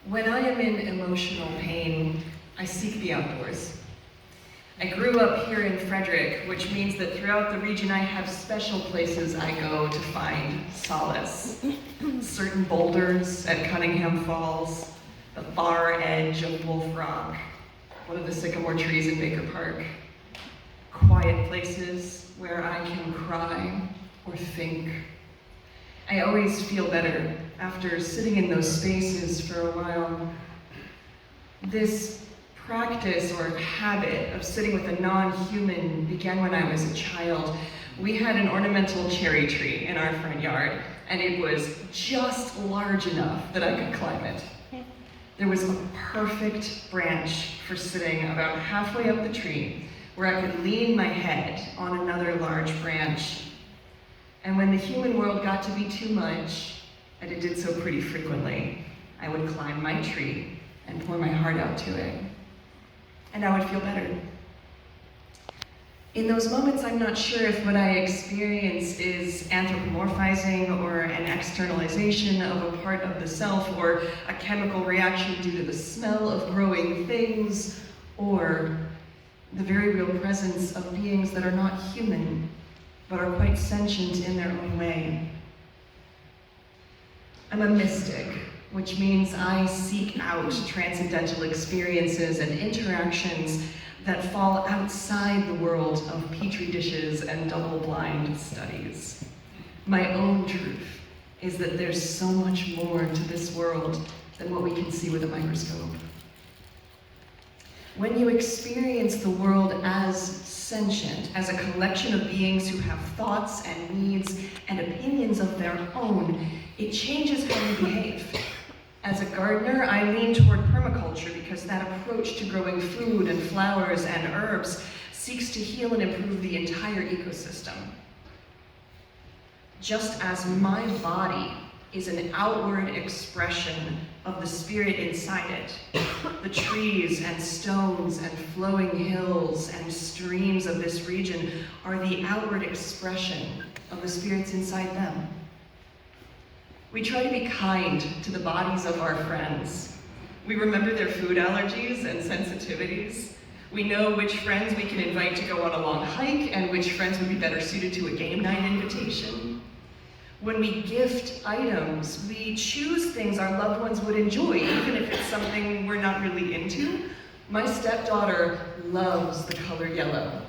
When I am in emotional pain, I seek the outdoors. I grew up here in Frederick, which means that throughout the region I have special places I go to find solace. Certain boulders at Cunningham Falls, the far edge of Wolf Rock, one of the sycamore trees in Baker Park. Quiet places where I can cry or think. I always feel better after sitting in those spaces for a while. This practice or habit of sitting with a non-human began when I was a child. We had an ornamental cherry tree in our front yard, and it was just large enough that I could climb it. There was a perfect branch for sitting about halfway up the tree, where I could lean my head on another large branch. And when the human world got to be too much, and it did so pretty frequently, I would climb my tree and pour my heart out to it. And I would feel better. In those moments, I'm not sure if what I experience is anthropomorphizing or an externalization of a part of the self, or a chemical reaction due to the smell of growing things, or the very real presence of beings that are not human, but are quite sentient in their own way. I'm a mystic, which means I seek out transcendental experiences and interactions that fall outside the world of petri dishes and double-blind studies. My own truth is that there's so much more to this world than what we can see with a microscope. When you experience the world as sentient, as a collection of beings who have thoughts and needs and opinions of their own, it changes how you behave. As a gardener, I lean toward permaculture because that approach to growing food and flowers and herbs seeks to heal and improve the entire ecosystem. Just as my body is an outward expression of the spirit inside it, the trees and stones and flowing hills and streams of this region are the outward expression of the spirits inside them. We try to be kind to the bodies of our friends. We remember their food allergies and sensitivities. We know which friends we can invite to go on a long hike and which friends would be better suited to a game night invitation. When we gift items, we choose things our loved ones would enjoy, even if it's something we're not really into. My stepdaughter loves the color yellow.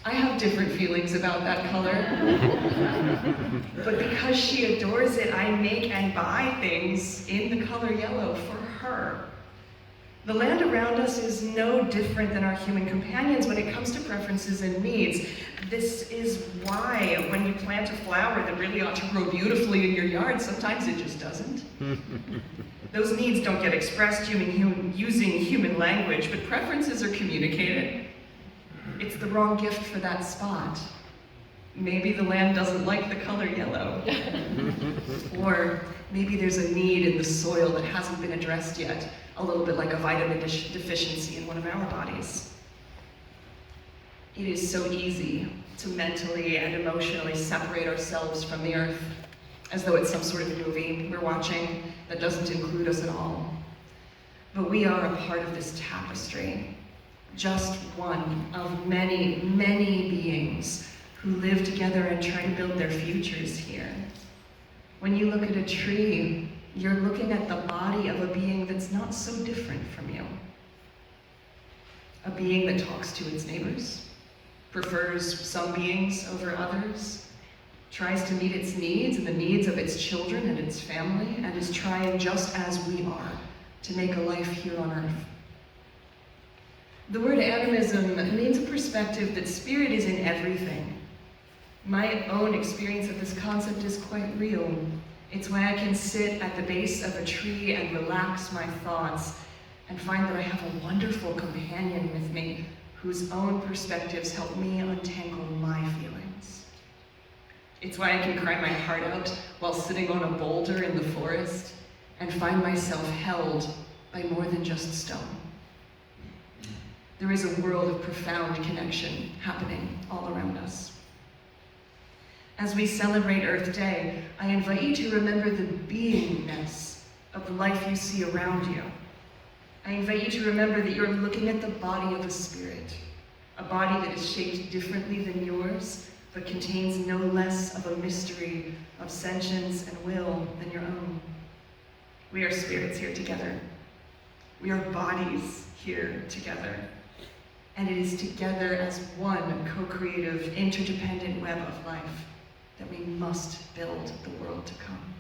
I have different feelings about that color. But because she adores it, I make and buy things in the color yellow for her. The land around us is no different than our human companions when it comes to preferences and needs. This is why when you plant a flower that really ought to grow beautifully in your yard, sometimes it just doesn't. Those needs don't get expressed using human language, but preferences are communicated. It's the wrong gift for that spot. Maybe the land doesn't like the color yellow. Or maybe there's a need in the soil that hasn't been addressed yet, a little bit like a vitamin deficiency in one of our bodies. It is so easy to mentally and emotionally separate ourselves from the earth, as though it's some sort of movie we're watching that doesn't include us at all. But we are a part of this tapestry, just one of many, many beings who live together and try to build their futures here. When you look at a tree, you're looking at the body of a being that's not so different from you. A being that talks to its neighbors, prefers some beings over others, tries to meet its needs and the needs of its children and its family, and is trying, just as we are, to make a life here on earth. The word animism means a perspective that spirit is in everything. My own experience of this concept is quite real. It's why I can sit at the base of a tree and relax my thoughts and find that I have a wonderful companion with me whose own perspectives help me untangle my feelings. It's why I can cry my heart out while sitting on a boulder in the forest and find myself held by more than just stone. There is a world of profound connection happening all around us. As we celebrate Earth Day, I invite you to remember the beingness of the life you see around you. I invite you to remember that you're looking at the body of a spirit, a body that is shaped differently than yours, but contains no less of a mystery of sentience and will than your own. We are spirits here together. We are bodies here together. And it is together as one co-creative, interdependent web of life that we must build the world to come.